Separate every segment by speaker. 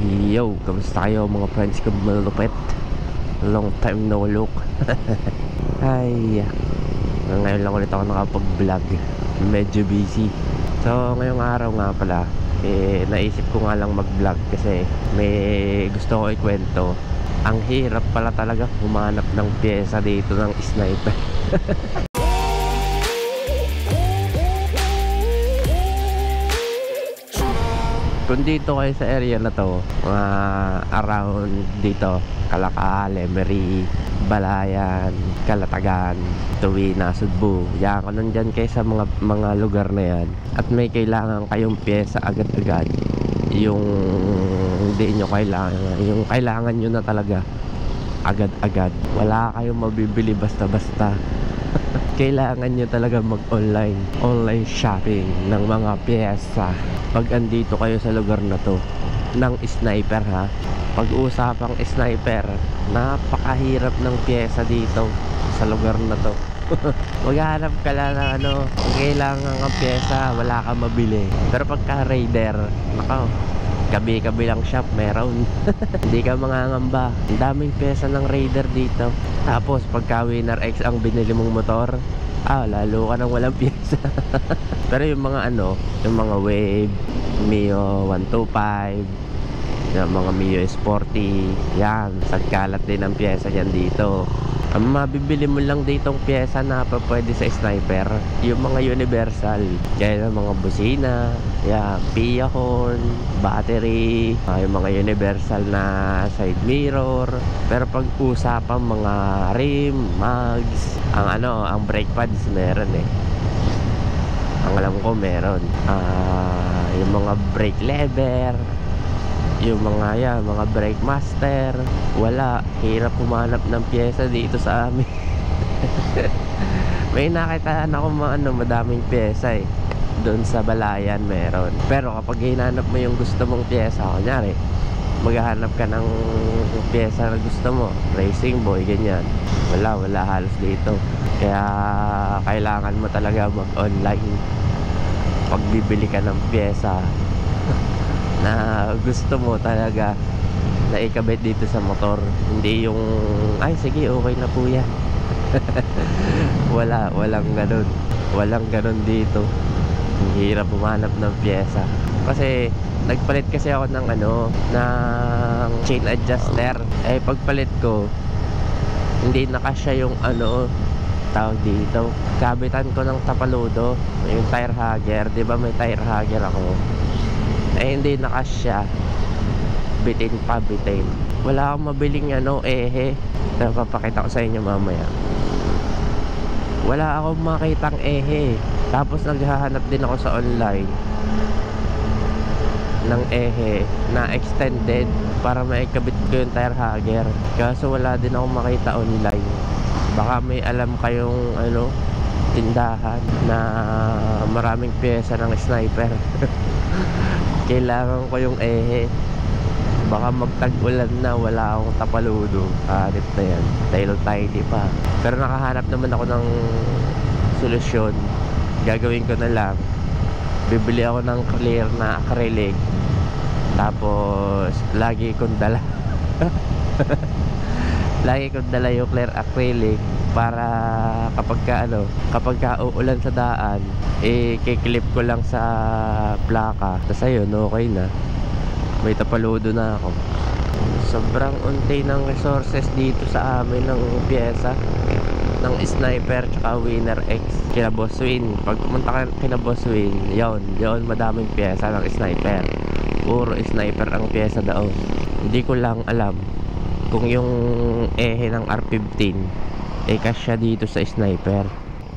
Speaker 1: Yo, kamusta kayo mga friends ko malupit? Long time no look. Ay, ngayon lang ulit ako nakapag-vlog. Medyo busy. So, ngayong araw nga pala, naisip ko nga lang mag-vlog kasi may gusto ko ikwento. Ang hirap pala talaga humanap ng pyesa dito ng sniper. Kung dito kayo sa area na to, around dito, Calacaa, Lemery, Balayan, Calatagan, Tuwina, Sudbu, yan, kung nandyan kayo sa mga lugar na yan at may kailangan kayong pyesa agad-agad, yung hindi nyo kailangan, yung kailangan nyo na talaga agad-agad, wala kayong mabibili basta-basta. Kailangan nyo talaga online shopping ng mga pyesa pag andito kayo sa lugar na to ng sniper ha. Pag-usapang sniper, napakahirap ng pyesa dito sa lugar na to. Maghanap ka lang ng kung kailangan ng pyesa, wala kang mabili. Pero pagka raider, nakaw, gabi-gabi lang shop meron. Hindi ka mangangamba, ang daming pyesa ng raider dito. Tapos pagka Winner X ang binili mong motor, lalo ka nang walang pyesa. Pero yung mga yung mga Wave, Mio 125, yung mga Mio Sporty, yan, sagkalat din ang pyesa yan dito. Ang mabibili mo lang ditong pyesa na pwede sa sniper, yung mga universal, kaya mga busina, yan, PIA horn, battery, yung mga universal na side mirror. Pero pag usapang mga rim, mags, ang brake pads meron ang alam ko meron, yung mga brake lever, yung mga brake master, wala. Hirap humanap ng pyesa dito sa amin. May nakitaan ako madaming pyesa doon sa Balayan meron. Pero kapag hinanap mo yung gusto mong pyesa, kunyari maghahanap ka ng pyesa na gusto mo, racing boy, ganyan, wala halos dito. Kaya kailangan mo talaga mag-online pag bibili ka ng pyesa na gusto mo talaga na ikabit dito sa motor. Hindi yung ay sige okay na po yan. Walang ganun dito. Ang hirap humanap ng pyesa kasi nagpalit kasi ako ng ng chain adjuster. Pagpalit ko hindi nakasya yung tawag dito, kabitan ko ng tapaludo, yung tire hugger, di ba may tire hugger ako, hindi nakasya, bitin. Wala akong mabiling napapakita ko sa inyo mamaya. Wala akong makitang tapos naghahanap din ako sa online ng na extended para maikabit ko yung tire hugger, kaso wala din akong makita online. Baka may alam kayong tindahan na maraming pyesa ng sniper. Kailangan ko yung baka magtag-ulan na, wala akong tapaludo, hanip na yan, dahil tiny pa. Pero nakahanap naman ako ng solusyon. Gagawin ko na lang, bibili ako ng clear na acrylic, tapos lagi kong dala yung clear acrylic para kapag uulan sa daan, kiklip ko lang sa plaka, tapos ayun, okay na, may tapaludo na ako. Sobrang unti ng resources dito sa amin ng pyesa ng sniper tsaka Winner X. Kina Boss Win, pag pumunta ka kina Boss Win, yun madaming pyesa ng sniper, puro sniper ang pyesa daw. Hindi ko lang alam kung yung ng R15 kasya dito sa sniper,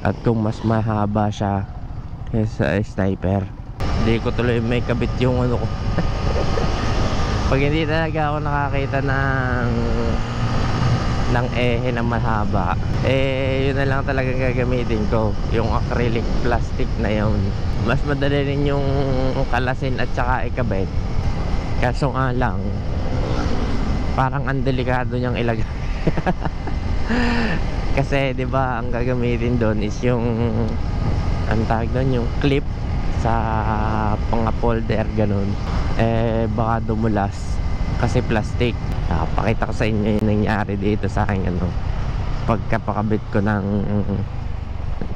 Speaker 1: at kung mas mahaba siya sa sniper. Hindi ko tuloy may kabit yung ko. Pag hindi talaga ako nakakita ng na mahaba, yun na lang talaga gagamitin ko, yung acrylic plastic na yun. Mas madali rin yung kalasin at saka ikabit, kaso nga lang parang ang delikado niyang ilagay. Kasi 'di ba ang gagamitin doon is yung tawag doon, yung clip sa pang folder ganun. Baka dumulas kasi plastic. Pakita ko sa inyo yung nangyari dito sa akin pagkapakabit ko ng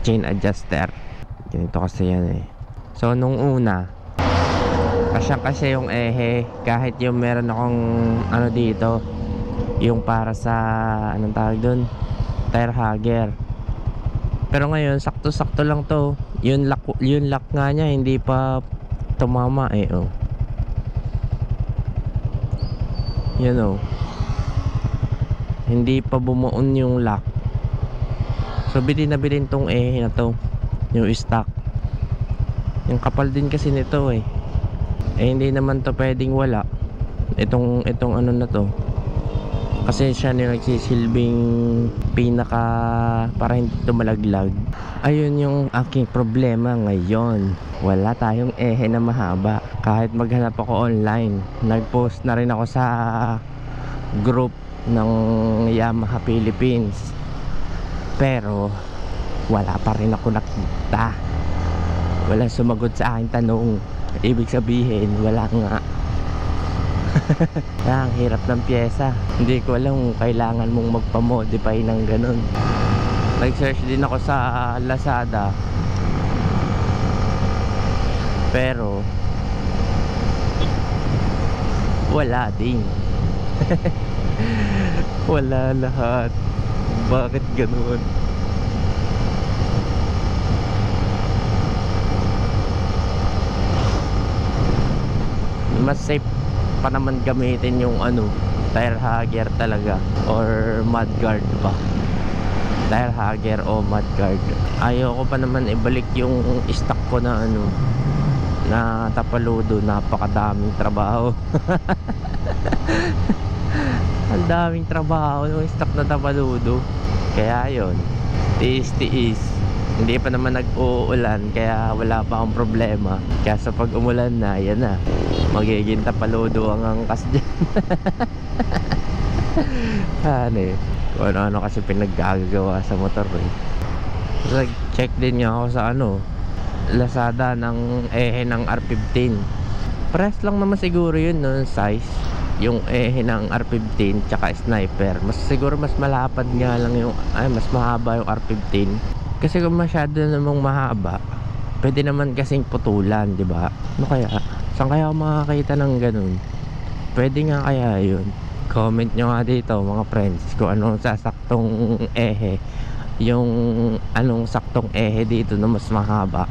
Speaker 1: chain adjuster. Ganito kasi yan eh. So nung una kasi yung ehe, kahit yung meron akong dito, yung para sa anong tawag doon, tire hugger. Pero ngayon sakto-sakto lang to. Yung lock nga niya hindi pa tumama eh. Oh, yun oh, hindi pa bumuon yung lock. So bilhin tong ehe na to, yung stock. Yung kapal din kasi nito eh. Hindi naman to pwedeng wala itong na to, kasi siya na nagsisilbing pinaka para hindi ito malaglag. Ayun yung aking problema ngayon, wala tayong ehe na mahaba. Kahit maghanap ako online, nagpost na rin ako sa group ng Yamaha Philippines, pero wala pa rin ako nakita. Wala sumagot sa aking tanong. Ibig sabihin wala nga. Ang hirap ng pyesa. Hindi ko alam kung kailangan mong magpa-modify ng ganun. Nag-search din ako sa Lazada, pero wala din. Wala lahat. Bakit ganun? Mas safe pa naman gamitin yung tire hugger talaga, or mudguard ba. Tire hugger o mudguard. Ayoko pa naman ibalik yung stock ko na na tapaludo. Napakadaming trabaho. Ang daming trabaho yung stock na tapaludo. Kaya yun, tiis. Hindi pa naman nag-uulan, kaya wala pa akong problema. Kaya sa pag umulan na, yan na, magiging tapaludo ang angkas dyan. Kung ano kasi pinaggagawa sa motor eh. Nag-check din nga ako sa Lazada ng ehe ng R15. Press lang naman siguro yun size. Yung ehe ng R15 tsaka sniper, siguro mas malapad nga lang yung mas mahaba yung R15. Kasi kung masyado namang mahaba, pwede naman kasing putulan, di ba? Kaya saan kaya ako makakita ng ganun? Pwede nga kaya yun? Comment nyo nga dito mga friends kung anong sasaktong ehe, yung anong saktong ehe dito na mas mahaba.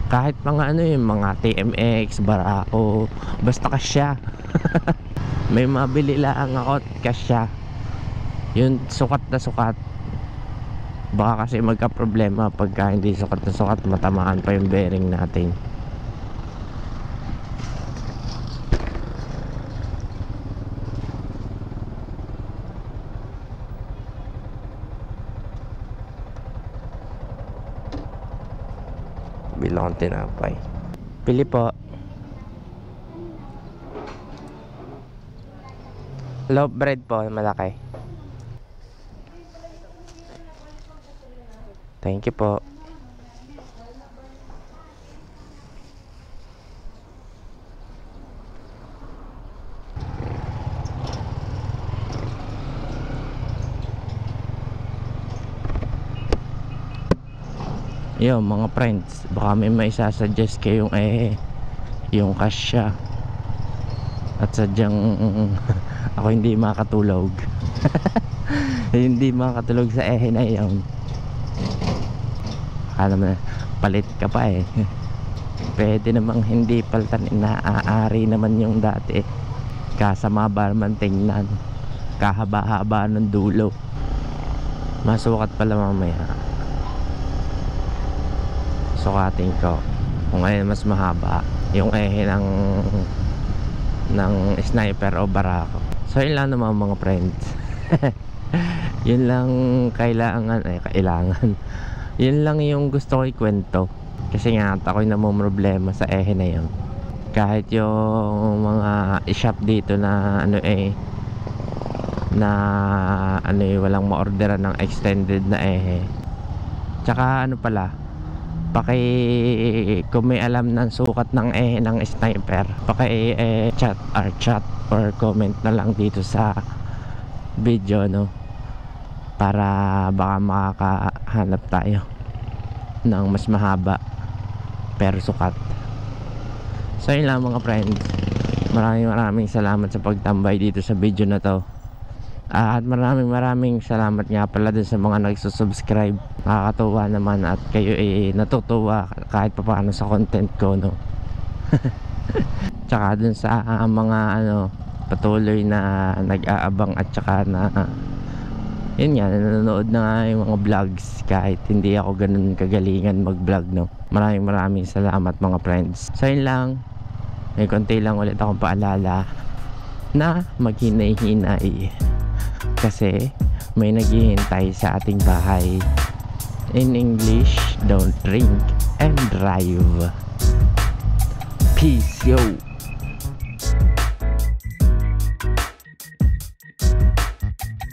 Speaker 1: Kahit mga mga TMX, Barako, basta kasya. May mabili lang ako kasya, yun sukat na sukat. Baka kasi magka-problema pagka hindi sukat na sukat, matamaan pa yung bearing natin. Bilang tinapay. Pili po. Loaf bread po, malaki. Thank you po. Yo mga friends, baka may maisasuggest kayong yung kasya at sadyang ako hindi makatulog. Hindi makatulog sa ehe na yun. Alam na, palit ka pa eh. Pwede namang hindi palitan, naaari naman yung dati. Kasama ba naman tingnan, kahaba-haba ng dulo. Masukat pala mamaya. Sukatin ko kung ngayon mas mahaba yung ehe ng sniper o Barako. So yun lang naman mga friends. Yun lang kailangan. Yun lang yung gusto ko ikwento. Kasi nga ako'y namumroblema sa ehe na yun. Kahit yung mga shop dito na walang ma-orderan ng extended na ehe. Tsaka pala, kung may alam ng sukat ng ehe ng sniper, chat or comment na lang dito sa video, no, para baka makakahanap tayo ng mas mahaba pero sukat. So yun lang mga friends, maraming salamat sa pagtambay dito sa video na to. At maraming salamat nga pala dun sa mga nagsusubscribe. Nakakatuwa naman at kayo natutuwa kahit pa paano sa content ko, no. Tsaka dun sa mga patuloy na nag-aabang at tsaka na yun nga, nanonood na nga yung mga vlogs kahit hindi ako ganun kagalingan mag-vlog, no. Maraming salamat mga friends. So yun lang, may konti lang ulit akong paalala na maghinay-hinay kasi may naghihintay sa ating bahay. In English, don't drink and drive. Peace, yo.